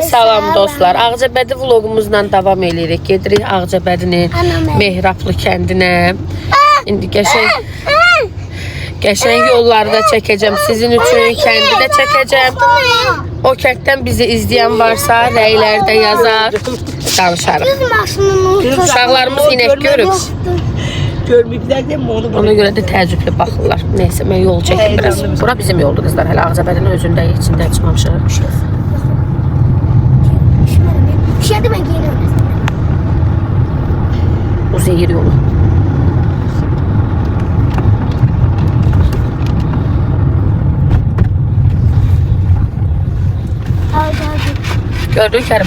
Salam dostlar. Ağcabədi vlogumuzla davam edirik. Gedirik Ağcabədinin Mehrablı kəndinə. İndi qəşəng yollarda çəkəcəm sizin üçün, kəndi də çəkəcəm. O kənddən bizi izləyən varsa rəylərdə yazar, danışarıq. Uşaqlarımız inək görüb. Ona görə də təəccüblü baxırlar. Neyse, mən yol çəkim biraz. Bura bizim yoldur qızlar. Hələ Ağcabədinin özündəyik, içindən çıxmamışıq. Şeyde ben geliyorum. Uzayır yolu. Gördün Kerim.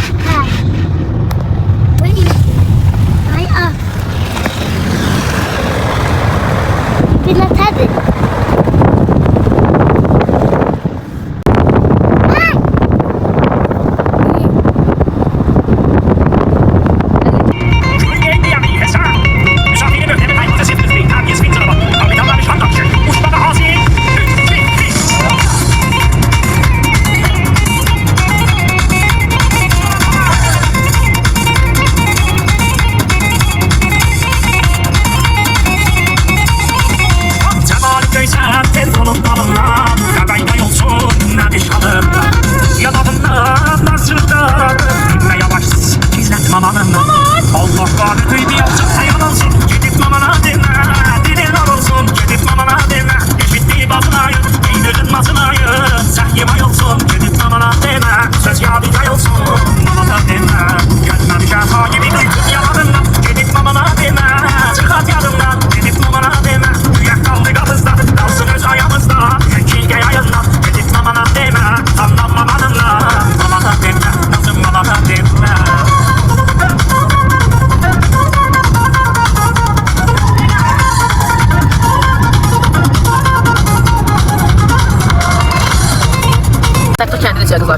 Ay ah. Bir de tadı.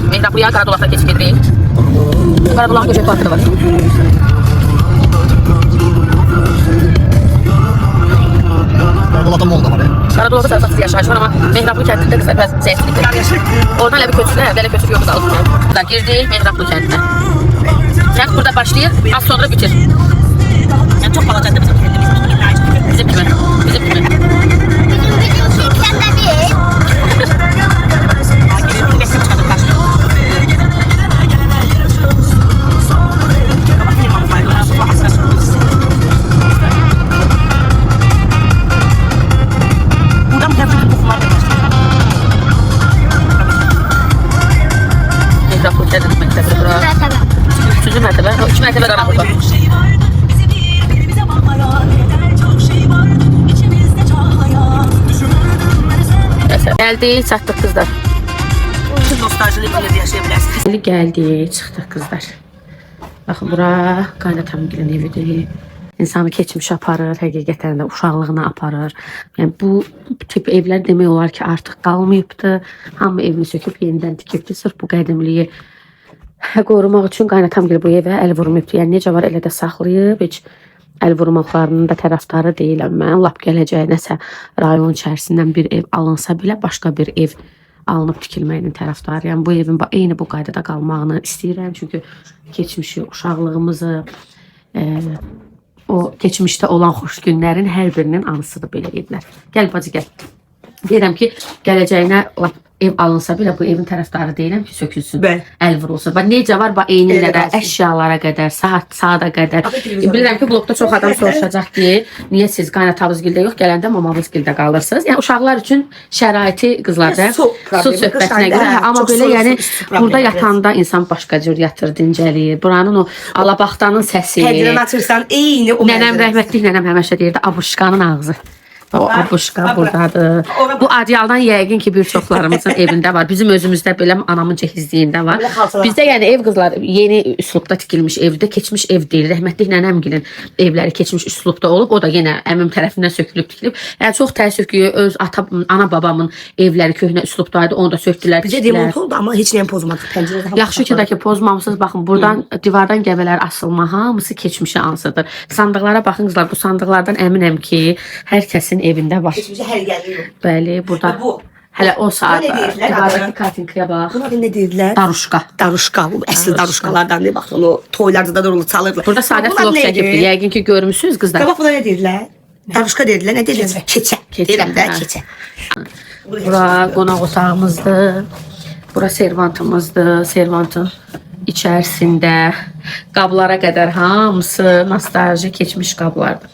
Mehrablıya Qaradulaqda keçib gedirik. Qaradulaq Göcək parkı da var. Qaradulaqda mol da var ya. Qaradulaqda sarısaksız yaşayış var ama Mehrablı kəndində qızlar biraz zəiflikdir. Oradan elə bir köçürlər, elə köçür yolu da alıb. Girdik Mehrablı kəndinə. Kənd burada başlayır, az sonra bitir. Yəni çox balacadır bizim kəndimiz. Bizim kimi. Bizim kimi. Üçüncü mərtəbə, o 2 mərtəbə qaranlıq var. Gəldik, çatdıq qızlar. Gəldik, çıxdıq qızlar. Baxın, bura qaynatamgilin evidir. İnsanı keçmiş aparır, həqiqətən də uşaqlığına aparır. Yəni, bu tip evlər demək olar ki, artıq qalmayıbdır. Hamı evini söküb, yenidən tikibdir. Sırf bu qədimliyi qorumaq üçün qaynatamgil bu evə əl vurmayıbdır. Yəni, necə var, elə də saxlayıb. Heç əl vurmaqlarının da tərəfdarı deyiləm mən. Lap gələcəyə nəsə rayon içərisindən bir ev alınsa belə, başqa bir ev alınıb tikilməyinin tərəfdarı. Yəni, bu evin eyni bu qaydada qalmağını istəyirəm. Çünki keçmişi, uşaqlığımızı, o keçmişdə olan xoş günlərin hər birinin anısıdır belə evlər. Gəl bacı, gəl. Deyirəm ki, gələcəyinə ev alınsa belə bu evin tərəfdarı deyiləm ki, sökülsün, əl vurulsun. Necə var, eynilərə, əşyalara qədər, saata qədər. Bilirəm ki, blokda çox adam soruşacaq ki, niyə siz qaynatavızgildə yox, gələndə mamavızgildə qalırsınız. Yəni, uşaqlar üçün şəraiti qızlarda su söhbətinə görə. Amma belə, yəni, burada yatanda insan başqa cür yatır, dincəliyir. Buranın o alabaxtanın səsi. Pəncərəni açırsan, eyni o mənzərə. Nənəm, rəhmətlik nənəm həmişə deyirdi, abuşqanın ağzı. O abuşqa buradadır. Bu adyaldan yəqin ki, bir çoxlarımızın evində var. Bizim özümüzdə belə anamın cehizliyində var. Bizdə yəni ev qızlar yeni üslubda tikilmiş evdə, keçmiş ev deyil. Rəhmətlik nənəmgilin evləri keçmiş üslubda olub. O da yenə əmim tərəfindən sökülüb tikilib. Yəni çox təəssüf ki, öz ana babamın evləri köhnə üslubdaydı. Onu da sökdülər. Bizə remont oldu, amma heç nəyin pozmadı. Yaxşı ki, pozmamısınız. Baxın, buradan divardan qəbələr asılma hamısı keçmişə ansıdır. Sandıqlara baxın qızlar. Bu sandıqlardan əminəm ki, hər kəsin evində var. Keçmişə hər gəlir. Bəli, burada. Hələ o saat Bu nə deyirlər? divardakı kartinkaya bax. Buna ne dediler? Daruşka. Daruşka. Bu əsl daruşkalardan ne baktın o toylarda da durulu çalırdılar. Burada Saadət Bunlar vlog neydi? çəkibdi. Yəqin ki görmüsünüz qızlar. Bak buna ne dediler? Daruşka dediler. Ne dediler? Keçe. Deyirəm də hə. keçe. Bura qonaq otağımızdır. Bura servantımızdır. Servantın içərisində qablara qədər hamısı nostalji keçmiş qablardır.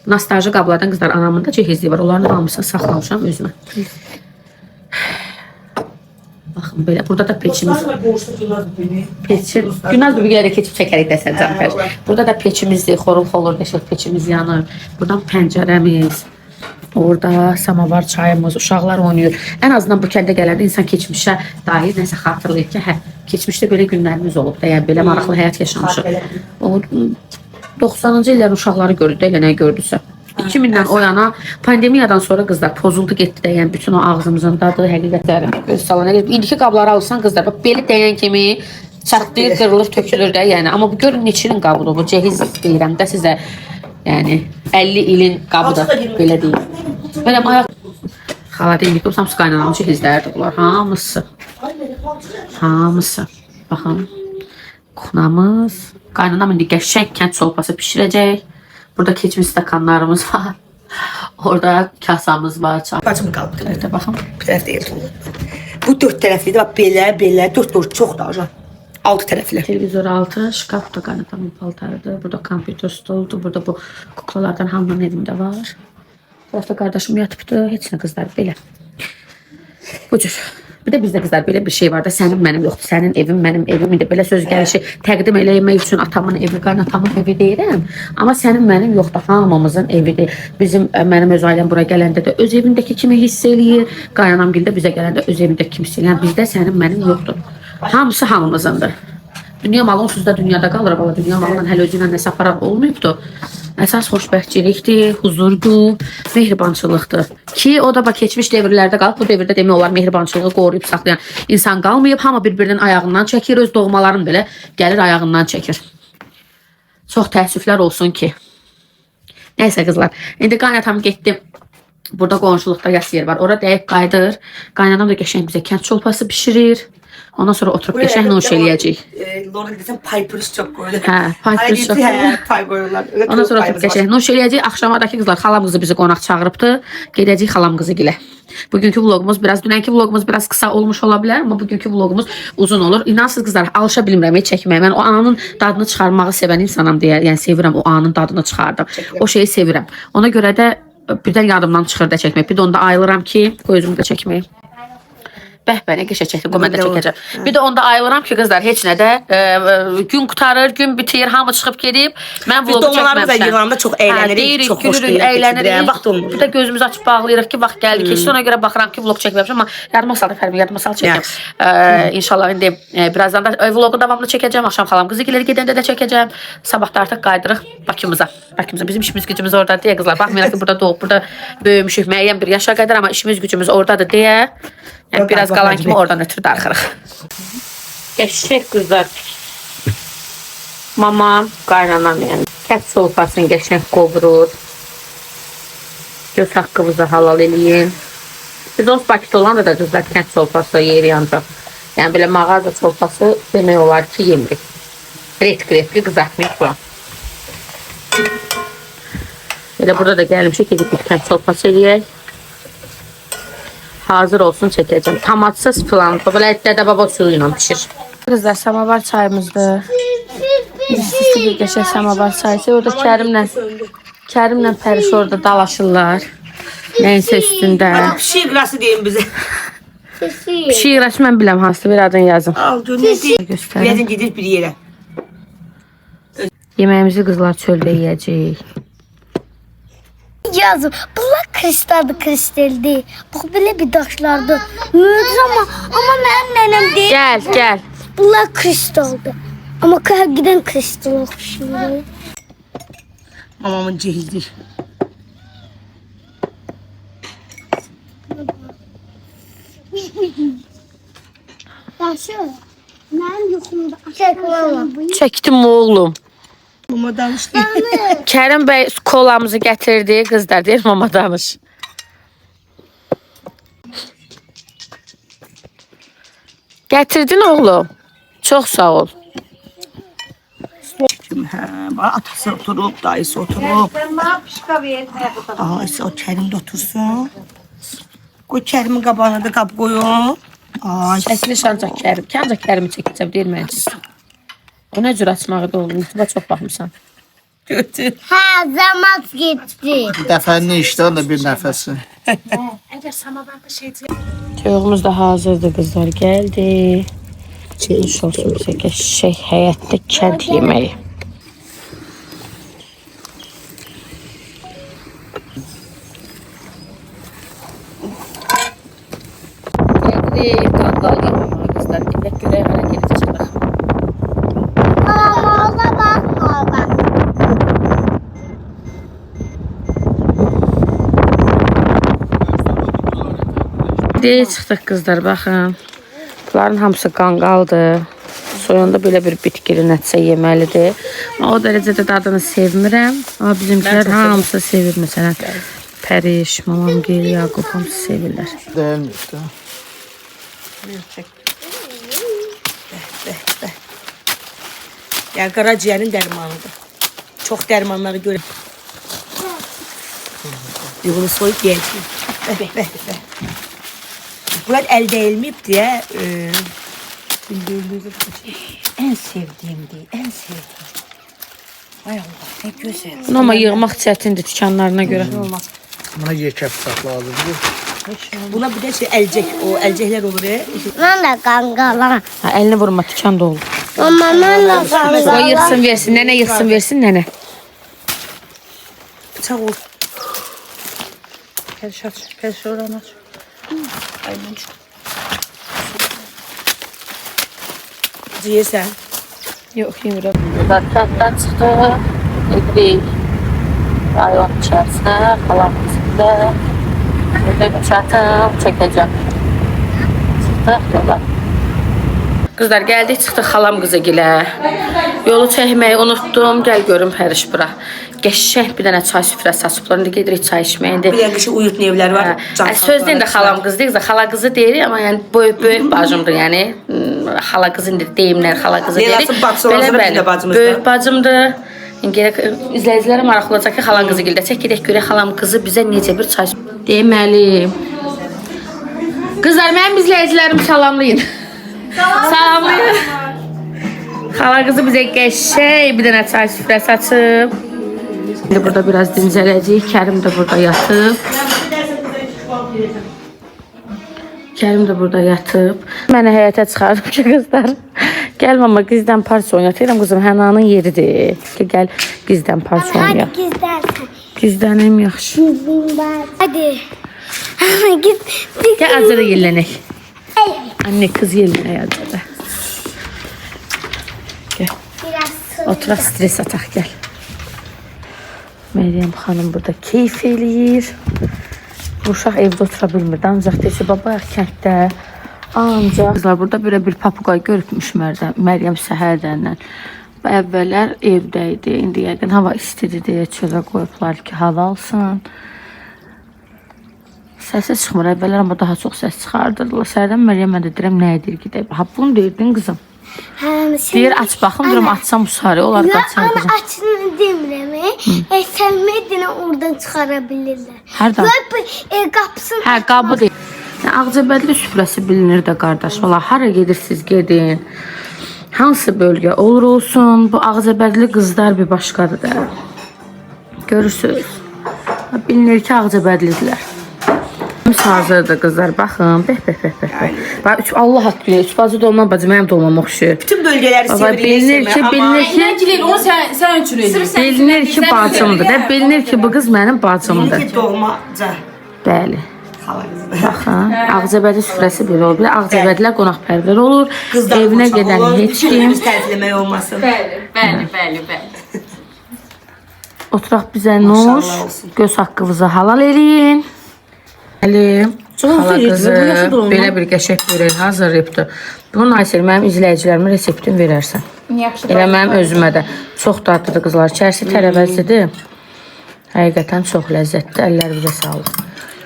Nostalji qablardan qızlar anamın da cehizliyi var. Onların hamısını saxlamışam özümə. Baxın belə. Burada da peçimiz. Peçin. Günaz bir yerə keçib çəkərik desən Canfer. Burada da peçimizdir. Xorul xolur deşək peçimiz yanır. Buradan pəncərəmiz. Orada samavar çayımız, uşaqlar oynayır. Ən azından bu kəndə gələndə insan keçmişə dair nəsə xatırlayır ki, hə, keçmişdə belə günlərimiz olub da, yəni belə maraqlı həyat yaşamışıq. O 90-cı illərin uşaqları gördü də, elə nə gördüsə. 2000-dən o yana pandemiyadan sonra qızlar pozuldu getdi də, yəni bütün o ağzımızın dadı, həqiqətləri göz salana gedib. İndiki qabları alırsan qızlar, bax beli dəyən kimi çatlayır, qırılır, tökülür də, yəni. Amma bu görün neçinin qabıdır bu, cehiz deyirəm də sizə. Yəni 50 ilin qabıdır, belə deyim. Mənəm ayaq xala deyim, yıkıbsam su qaynanamın cehizlərdir bunlar, hamısı. Hamısı. Baxın, kuxnamız. Qaynanam indi qəşəng kənd solpası pişirəcək. Burada keçmiş stakanlarımız var. Orada kasamız var. Bacım qaldı. Tərəfdə baxın. Bir tərəf deyil. Bu dört tərəflidir. Bak belə, dört çox da ajan. 6 tərəfli. Televizor altı, şkaf da qaynanamın paltarıdır. Burada kompüter stoldur. Burada bu kuklalardan hamının evində var. Orada qardaşım yatıbdı. Heç nə qızlar belə. Bu cür. Bir də bizdə qızlar belə bir şey var da, sənin mənim yoxdur, sənin evim mənim evim idi. Belə söz gəlişi təqdim eləmək üçün atamın evi, qarnatamın evi deyirəm. Amma sənin mənim yoxdur, hamımızın evidir. Bizim mənim öz ailəm bura gələndə də öz evindəki kimi hiss eləyir. Qaynanam gildə bizə gələndə öz evindəki kimi hiss eləyir. Yəni bizdə sənin mənim yoxdur. Hamısı hamımızındır. Dünya malı onsuz da dünyada qalır, bala. Dünya malından hələ özü ilə nəsə aparan olmayıbdır. Əsas xoşbəxtçilikdir, huzurdur, mehribançılıqdır. Ki o da bax keçmiş dövrlərdə qalıb, bu dövrdə demək olar mehribançılığı qoruyub saxlayan insan qalmayıb. Hamı bir-birinin ayağından çəkir, öz doğmaların belə gəlir ayağından çəkir. Çox təəssüflər olsun ki. Nəysə qızlar, indi qaynatam getdim. Burada qonşuluqda yas yer var. Ora dəqiq qayıdır. Qaynanam da qəşəng bizə kənd çolpası bişirir. Ondan sonra oturup qəşəng noş eləyəcəyik. Lorna desem paypırış çok koydu. Hə, paypırış çox. Pay koyurlar. Ondan sonra oturup qəşəng noş eləyəcəyik. Axşamadakı qızlar xalam qızı bizi qonaq çağırıbdı. Gedəcəyik xalam qızı gilə. Bugünkü vlogumuz dünənki vlogumuz biraz kısa olmuş ola bilər, amma bugünkü vlogumuz uzun olur. İnansız qızlar, alışa bilmirəm heç çəkməyə. Mən o anın dadını çıxarmağı sevən insanam deyə, yəni sevirəm o anın dadını çıxardım. O şeyi sevirəm. Ona görə də birdən yadımdan çıxır da çəkmək. Bir də onda ayılıram ki, qoy özümü də çəkməyim. Bəh-bəh, nə qəşə çəkdim, qoy mən də çəkəcəm. Bir də onda ayılıram ki, qızlar, heç nə də gün qutarır, gün bitir, hamı çıxıb gedib. Mən vlogu çəkməmişəm. Biz yığılamda çox əylənirik, çox xoş gülürük, əylənirik. Vaxt olmur. Bir də gözümüzü açıb bağlayırıq ki, vaxt gəldi, keçdi. Ona görə baxıram ki, vlog çəkməmişəm, amma yadıma saldı Fərmi, yadıma sal çəkəm. İnşallah indi birazdan da vlogu davamlı çəkəcəm, axşam xalam qızı giləri gedəndə də çəkəcəm. Sabah da artıq qaydırıq Bakımıza. Bizim işimiz gücümüz orada deyə qızlar. Baxmayaraq ki, burada doğub, burada böyümüşük müəyyən bir yaşa qədər, amma işimiz gücümüz oradadır deyə. Yəni biraz qalan kimi oradan ötürü darxırıq. Qəşək qızlar. Mamam, qaynanam yəni. Kət solpasını qəşək qovurur. Göz haqqımızı halal eləyin. Biz ons Bakıda olan da qızlar kət solpası yeri ancaq. Yəni belə mağaza solpası demək olar ki, yemirik. Retki qızartmayıq buram. Elə burada da gəlmişik, edib kət solpası eləyək. Hazır olsun çəkəcəm. Tamatsız filan. Belə dədə baba suyu ilə pişir. Qızlar, samavar çayımızdır. İstisi bir qəşək samavar çayısı. Orada Kərimlə Pəriş orada dalaşırlar. Nəyinsə üstündə. Pişik qırası deyin bizə. Pişik qırası mən biləm, hansı bir adını yazın. Al, dönəcək. Göstərin. Birazdan gedir bir yerə. Yeməyimizi qızlar çöldə yiyəcək. Yazım. Bunlar kristaldı. Bak böyle bir daşlardı. Müdür ama benim nenem değil. Gəl. Bunlar kristaldı. Ama giden kristal okşuyor. Mamamın cehizdir. Yaşı. Ben yuxumda. Çəkməm. Çəkdim oğlum. Mama danışdı. Kərim bəy kolamızı gətirdi. Qızlar deyir, mama danış. Gətirdin oğlum. Çox sağ ol. Atası oturup, dayısı oturup. Sen bana pişka ver. Ay, o Kerim de otursun. Koy Kerim'in qabağına da qab koyun. Ay, Çəkiliş ancaq Kərim. Ancaq Kərimi çəkəcəm deyir məncə. O nə cür açmağı da olur. YouTube'a çox baxmısan. götür. Ha zaman geçti. Bir dəfənin işdən də bir nəfəsi. Toyuğumuz da hazırdır qızlar. Gəldi. Çeyiş olsun bizə qəşəng həyətdə kənd yeməyi. Gəldik, qanqal yeməyi qızlar. Gedək görək hələ gedib çıxırıq. Orada bak orada. Deyə çıxdıq qızlar, baxın. Bunların hamısı qanqaldır. Soyunda belə bir bitkili nəticə yeməlidir. O dərəcədə dadını sevmirəm. Amma bizimkilər hamısı sevir. Məsələn, Pəriş, Mamam Gil, Yaqub hamısı sevirlər. Deyilmiş də. Ya qaraciyərin dərmanıdır. Çox dərmanları görə. Bunu soyup yiyəcəyim. Bəh. Bunlar el değilmeyip diye En sevdiğimdi, en sevdiğim. Ay Allah, ne güzel. Bunu amma yığmaq çətindir dükanlarına görə. Buna yekə bıçaq lazımdır. buna bir de şey elcek, o elcekler olur ya. Ben de kangalan. Ha, əlini vurma, dükan da olur. Ama ben de O kangalan. yığsın versin, nənə yığsın versin, nənə. Bıçak olur. Gel şuradan aç. Yiyesen. Yox, yemirəm. Kənddən çıxdıq, edirik. Rayon içərisinə, xalam bizimdə. Burada bir çatım çəkəcəm. Çıxdıq yola. Qızlar, gəldik, çıxdıq xalam qızı gilə. Yolu çəkməyi unutdum, gəl görüm Pəriş bura. Qəşəng bir dənə çay süfrəsi açıblar. İndi gedirik çay içməyə. Bir yakışı uyutma evler var. Söz deyil də xalam qızı deyil, xala qızı deyirik, amma yəni böyük bacımdır, yəni xala qızı deyimlər, xala qızı deyirik. Leyla'sın bacısı olsa bizim də bacımızdır. Böyük bacımdır. Gerek izləyicilərə maraqlı olacaq ki, xalan qızı gildə çək gedək görək xalam qızı bizə necə bir çay deməli. Qızlar, mənim izləyicilərimi salamlayın. Salamlayın. Xala qızı bizə qəşəng bir dənə çay süfrəsi açıb. İndi burada biraz dincələcəyik. Kərim də burada yatıb. Mənə həyətə çıxardım ki, qızlar. Gəl mama, qizdən parça oynatayım. Qızım, Hənanın yeridir. Gəl qizdən parça oynayaq. Hadi gizlersen. Qizlənim yaxşı. Hadi. Git. Gəl acıda yellənək. Anne, qız yellənək acıda. Gəl. Biraz Oturaq, stres ataq, gəl. Məryəm xanım burada keyf eləyir. Bu uşaq evdə otura bilmirdi. Ancaq deyirsə, babayaq kənddə. Ancaq qızlar, burada belə bir papuqay görübmüş Məryəm səhərdən. Bu əvvəllər evdə idi. İndi yəqin hava istidir deyə çölə qoyublar ki, hava alsın. Səsi çıxmır əvvəllər, amma daha çox səs çıxardırdılar. Səhərdən Məryəm mən də deyirəm, nə edir gedək. Ha, bunu deyirdin qızım. Deyir, aç baxım, diyorum açsam bu sarı. Onlar da açsan Ana qızım. açını demirəm. Səlmədinə oradan çıxara bilirlər. Hərdən? Qapısını Hə, qabı deyil. Ağcabədli süfrəsi bilinir də qardaş. Valla hara gedirsiniz gedin. Hansı bölgə olur olsun. Bu Ağcabədli qızlar bir başqadır da. Görürsünüz. Bilinir ki Ağcabədlidirlər. Hazırdır qızlar, baxın. Bəh. Allah haqqı bilir. Üç bacı dolma bacı mənim dolmama oxşuyur. Bütün bölgeleri Baba, sevilir. bilinir ki, Onu sen üçün edirsən. bilinir ki bacımdır da. Bilinir ki bu qız mənim bacımdır. Bilinir ki doğmaca. Bəli. Hala kızı. Baxın, Ağcabədli süfrəsi belə olur. Bir Ağcabədlilər qonaqpərvər olur. Kızdan Evinə boşaq gedən olur. heç Bütün kim. biz tərifləmək olmasın. Bəli. Oturaq bizə nuş, Maşallah olsun. göz haqqınızı halal eləyin. Əlim, xala verir, qızı, bu yaxşıdır ondan. belə bir qəşəng börək hazırlayıbdır. Bunu Aysel, mənim izləyicilərimə reseptini verərsən. Yaxşı. Elə mənim özümə də. Çox dadlıdır qızlar. İçərisi tərəvəzlidir. Həqiqətən çox ləzzətli. Əllərinizə sağlıq.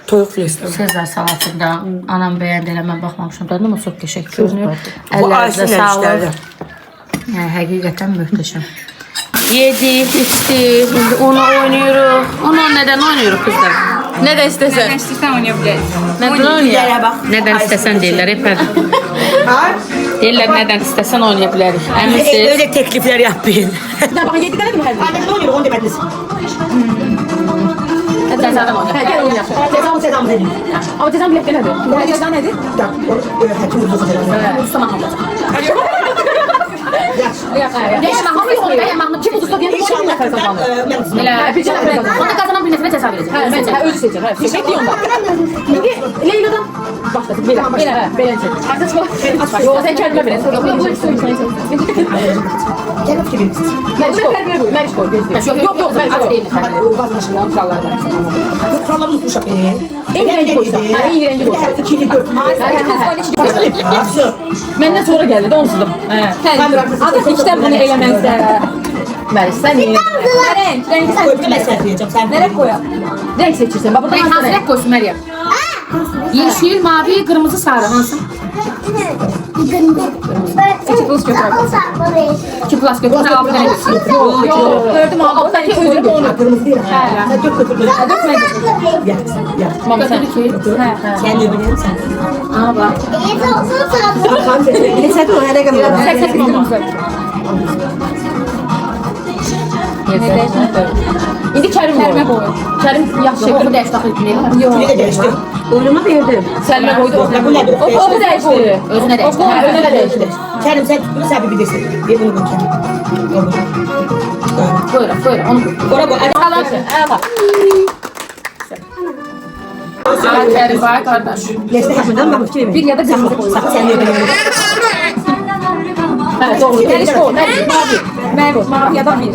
Toyuq filesi. Sezar salatında anam bəyəndi elə mən baxmamışam. Dadı amma çox qəşəng görünür. Bu Ayşin Əllərinizə sağlıq. işləri. Hə, həqiqətən möhtəşəm. Yedik, içdik, indi onu oynayırıq. Onu nədən oynayırıq kızlar? Nədən istəsən? Nədən istəyirsən oynaya bilərik. Nədən oynayırıq? Nədən istəsən deyirlər, hep deyirlər nədən istəsən oynaya bilərik. Əminsiz? Öyle teklifler yapmayın. Bakın 7 tane mi her biri? Ne oluyor onu demediniz. Cəzadan oynayaq. Gel oynayalım. Sezam dedim. Ama cezam biletleri nedir? Cezam nedir? Hakim oldu sezam. Ustaman olacaq. Yemağını yok orada. Yemağını kim usta diye hiç anlatır kazanır. Elə bir cənə verəcək. Ona qazanan bir nəfərə cəza verəcək. Ha, özü seçer. Ha, seçmek diyorum bak. Şimdi Leyla'dan başladık. Belə, belə çek. Artık şu. Yo, sen kendine bile. Yok, bu ikisi sen çek. Gel fikrin. Meriç koy. Meriç koy. Yok, Meriç koy. Kuralları unutmuşum. En rengi koydu. Ha, en rengi koydu. İkili dört. Məndən sonra gəldi də onsuzum. Artıq ikdən bunu eləməkdə. Meriç, sən iyi. Rengi sən Dörtte mesaj diyeceğim. Sen nereye koyalım? Renk seçirsən. Bak burada Renk hansı renk qoysun Məryəm? Yeşil, mavi, qırmızı, sarı hansı? İki plus götürək. 2 plus götürün, 6 dənə götürün. Yok, gördüm abi. O sanki özür götürür. kırmızı değil. Sen dört götür. Yat. Mama sen. Sen de bilirsin sen. Aa, bax. Bakan seni. Sen de o yere gömüyor. Tek mama. İndi Kərimə qoy. Kərim yaxşı Yox, şey. bu dəyiş daxil etməyək. Kimi de değişti. Oyunuma verdim. Səlimə qoydu. Bu nedir? O da dəyişdi. Özünə dəyişdi. Ha, özünə də dəyişdi. Kerim sen bunu sen bilirsin. Bir bunu koy Kerim. Buyurun, buyurun, onu qoy. Bora bu. Hadi Al. Kərim var, qardaş. Nesne hakkından mı bakayım? Bir ya da kırmızı koy. Sen de bilirsin. Evet, doğru. Meriç koy. Mavi. Mavi ya da bir.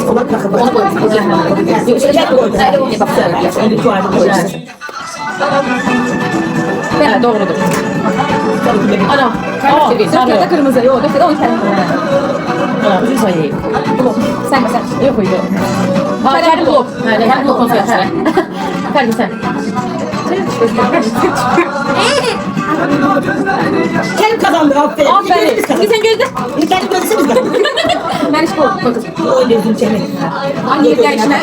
Ona bırakın. Onu qoy. Evet, doğrudur. Ana. Dört ya da kırmızı. Yok, dört ya da on Kərim. Üzü sayayım. Sen mesela. Yok uydu. Ha, Kərim blok. Hər blokun sayasın. Kərim sen. Kerim kazandı. Aferin. Aferin. Biz Şimdi kazandık. sen gördün. Kerim gözüse biz kazandık. Meriç koy. Oynuyoruz ülkemi. Anne değişme.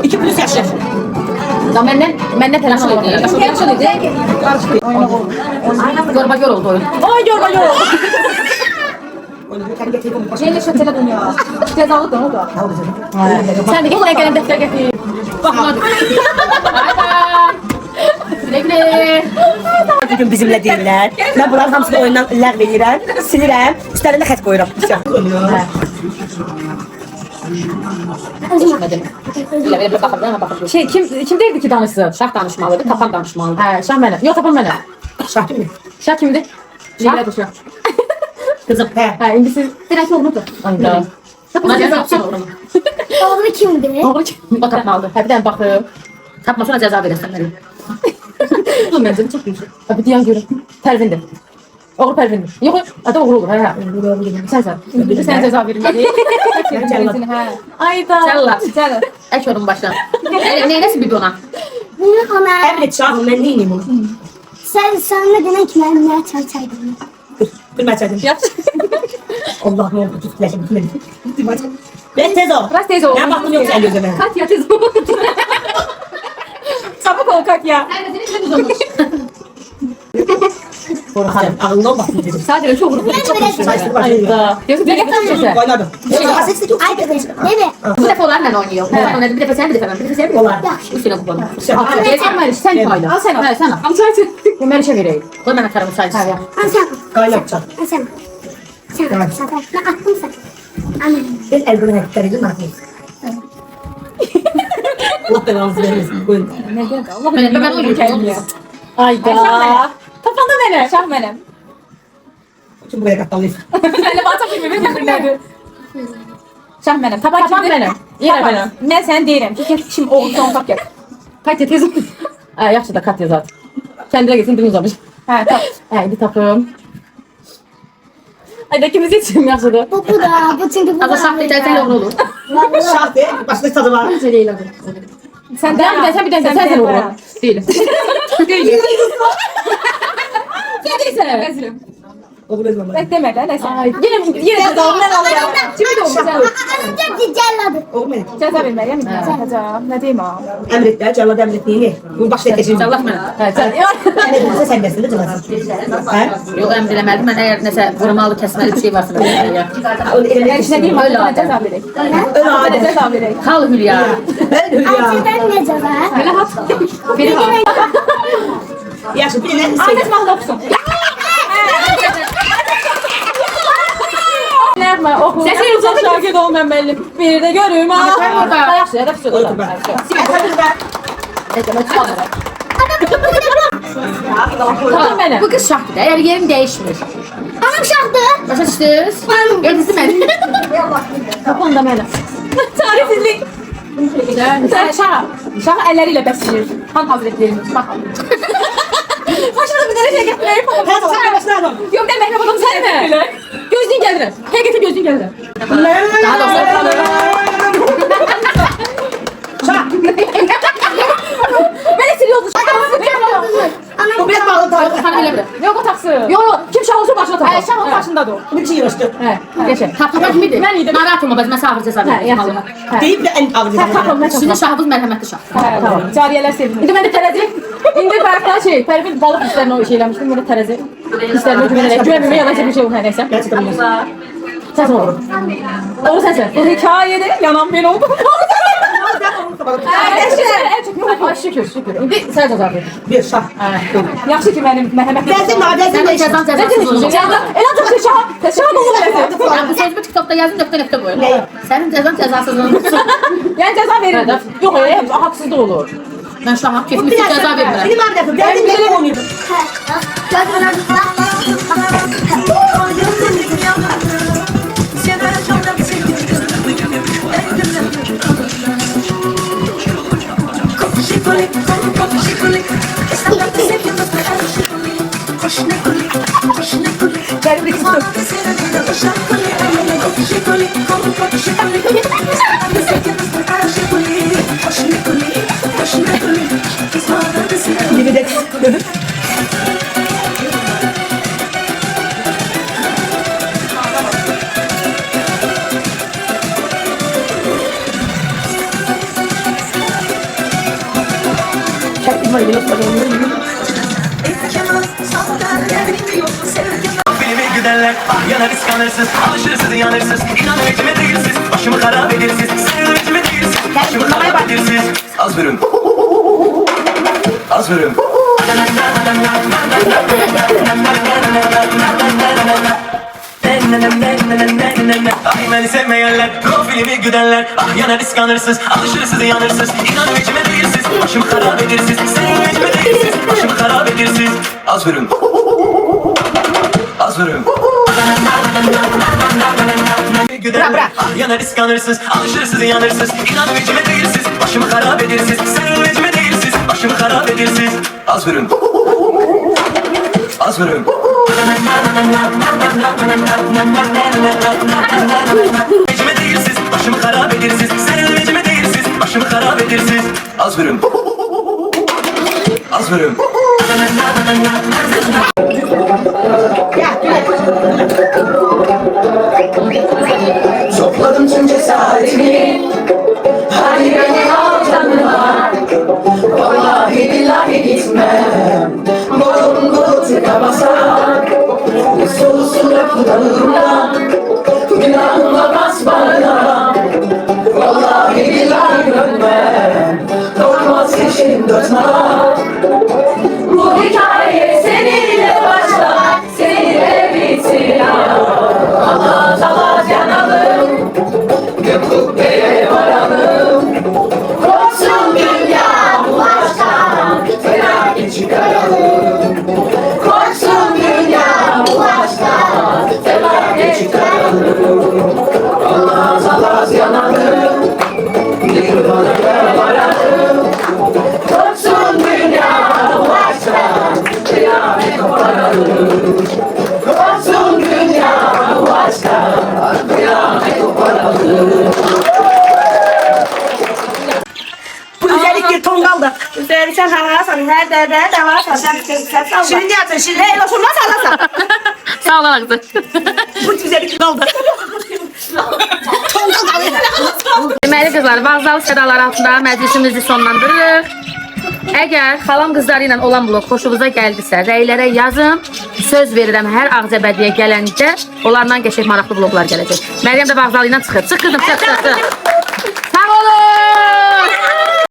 İki plus yaşlı. Ya benden telaş oldu. Telaş oldu. Görmə gör oldu oyun. Ay yorma yorma. Oynuyor. Kerim getirip onu başına. Neyle şöyle dönüyor. Cezalı da o da. Ne oldu canım? Sen de git ne gelen defter getir. Güle güle. Bugün bizimle değiller. Ben bunların hamısını oyundan ləğv edirəm, silirəm, üstlərində xət qoyuram. Belə baxıb, yana baxıb. Şey kim derdi ki danışsın? Şah danışmalıdır, tapan danışmalıdır. He şah benim. Yok tapan benim. Şah değil mi? Şah kimdi? Leyla da şah. Kızım. He. He indi siz direkt olmadı. Ayda. Mən cəza yapsın oğlum. Oğlu kimdi? Doğru ki. O tapmalıdır. He bir tane bakıyor. Tapma sonra cəza verəsən mənə. Oğlum bence çok güzel. Ha bir diyen görün. Pervin'dir. Oğul Pervin'dir. Yok adı oğul olur. He. Sen ceza verin. Ayda. Cəllat. Cəllat. Ək onun başına. Neynəsin bir ona? Bunu ona. Evet şahım ben neyim onu? Sen ne demek ki ben ne çayçaydım? Kırma çaydım. Yap. Allah ne oldu? Tutmayacağım. Ben tez ol. Biraz teyze ol. Ben baktım yok sen gözüme. Katya teyze ol. Çabuk ol Katya. Korkarım. Ağından baktım dedim. Sadece çok vurdu. Saçlı başlı. Ayda. Yoksa bir yapacağız. Oynadım. Ay kızım. Değil mi? Bu dəfə onlarla oynayır. Oynadı bir dəfə sən, bir dəfə mən, bir dəfə sən, bir dəfə Olar. mən. Üstünə quponu. Sen Meriç sen payla. Al sen al. Sen al. Al çay Bu Meriç'e vereyim. Qoy mən atarım sayısı. Ha ya. Al sen. Kaynatacağım. Al sen. Sen. Sen. Ben attım sen. Anne. Ben elbini hektarıydım artık. Allah belanızı vermesin. Buyurun. Ne diyor? Allah Ben oynayacağım. Ayda. Kafanda nene. Şah benim. Şimdi buraya katmalıyız. Öyle bana tapayım birbirine. Şah benim. Taban benim. Yer benim. Ben sen değilim. Çünkü şimdi oğul son kap yak. Katya teyze. Ha yaxşı da Katya zaten. Kendine gitsin birini uzamış. Ha tamam. Ha indi tapım. Hadi ikimiz için yaxşıdır. Bu da, bu çünkü bu Az da. şah edersen doğru olur. Şah de, başka tadı var. Sen de bir de sen olur. Değilim. Değilim. Sen değilsen. Vezirim. Kabul etmem. Bekleme de neyse. Yine cezamı ben alacağım. Şimdi de olacak. Anam cəlladı. Olmadı. Ceza verməliyəm. Ne diyeyim ha? Emretler, cevap emrettiğini. Bu başta teşekkür Allah mənə. ederim. Sen desin de cevap. Yox, əmr eləmədim. Mən əgər nəsə vurmalı, kəsməli bir şey varsa da verməliyəm. Ne diyeyim? Öyle Öyle abi. ceza verək. Öyle adem. Ceza verək. Xal Hülya. Ben Hülya. Acıdan necə var? Belə hat. Biri hat. Yaxşı, bir de Ahmet mahnı oxusun. Nəğmə oxu. Səsi uzaq şagird ol mən belli. Bir də görüm ha. Yaxşı, ya da pis olur. Tamam mənə. Bu qız şahdır. Əgər yerim dəyişmir. Anam şahdır. Başa düşdünüz? Gedisi mən. Tapın da mənə. Tarifsizlik. Sen şah elleriyle besleyir. Han hazretlerimiz. Bak. Başına bir tane şey getireyim. Sen başına adam. Yok ben Mehmet oğlum sen de. Gözlüğün geldi. Hey getir gözlüğün geldi. Daha doğrusu. Ben esiriyordu. Bu bir bağlı tarih. Sana belə bir. Yok o taksı. Yok kim şah olsa başına takar. Şah onun başındadır o. Bir şey yaşlı. He. Geçer. Taptapa kimidir? Mən idim. Narahat olma, mən sağır cəza He verirəm. yaxşı. He. Deyip de en ağır Sen tak ol ben Sizin şahınız mərhəmətli şah. Tamam. Cariyeler sevinir. İndi ben de terezi. İndi Berk'ten şey. Pervin balık hislerini o şeylemiştim. Böyle terezi. Hislerine güvenerek. Güvenmeme yalan bir şey olur her neyse. Gerçekten olmaz. Sensin olur. Olur sensin. Bu hikayede yanan ben oldum. Ay şükür şükür. İndi sen ceza ver. Bir şah. Yaxşı ki mənim məhəmmət. Gelsin mi? Gelsin Sən də mi? cəzan Nə cəzasız demişsin? olacaq. Elə çox şah dolu eləsin. Yəni bu sözümü TikTokda yazın, nöqtə qoyun. Ne? Sənin cəzan cəzasız olacaq. Yəni cəza verir. Yox, haksız da olur. Mən şaham, kefim üçün cəza vermirəm. Benim abi de geldim benim oynuyor. Gibi de. Filmi güderler, ah yanar iskanırsız, alışırsız yanırsız, inan üretime değilsiz, başımı harap edersiz, sen üretime değilsiz, başımı harap edersiz. Az verin. Az verin. Ay beni sevmeyenler, o filmi güderler, ah yanar iskanırsız, alışırsız yanırsız, inan üretime değilsiz, başımı harap edersiz, sen üretime değilsiz, başımı harap edersiz. Az verin. Az verin. Güderler, ah yanar iskanırsız, alışırsız yanırsız, inan üretime değilsiz, başımı harap edersiz, sen üretime değilsiz, başımı harap edersiz. Az verin. Az verin. Üretime değilsiz, başımı harap edersiz, sen üretime değilsiz, başımı harap edersiz. Az verin. Az verin. Topladım tüm cesaretimi, hadi beni al canıma. Vallahi billahi gitmem, boğum dolu tıkamasak. Solusun lafı dalımdan, günahıma bas bana. Vallahi billahi dönmem, olmaz yaşayım dörtma. Bu hikaye seninle başlar, seninle bitir. Allah Allah yanalım, gök kubbeye varalım. Korksun dünya bu aşktan, felaket çıkaralım. Korksun dünya bu aşktan, felaket çıkaralım. Allah Allah yanalım, bir bana varalım. Korksun dünya bu aşktan, kıyamet koparalım. Korksun dünya bu Davasan, her derde davasan. Şirin yatır, şirin. Hey, olmaz alasan. Sağ ol ağzı. Bu güzellik kaldı. Deməli qızlar, vağzalı sədalar altında məclisimizi sonlandırırıq. Əgər xalam qızları ilə olan blok xoşunuza gəldisə, rəylərə yazın. Söz verirəm, hər Ağcabədiyə gələndə onlardan qəşəng maraqlı bloklar gələcək. Məryəm də vağzalı ilə çıxır. Çıx qızım, çıx.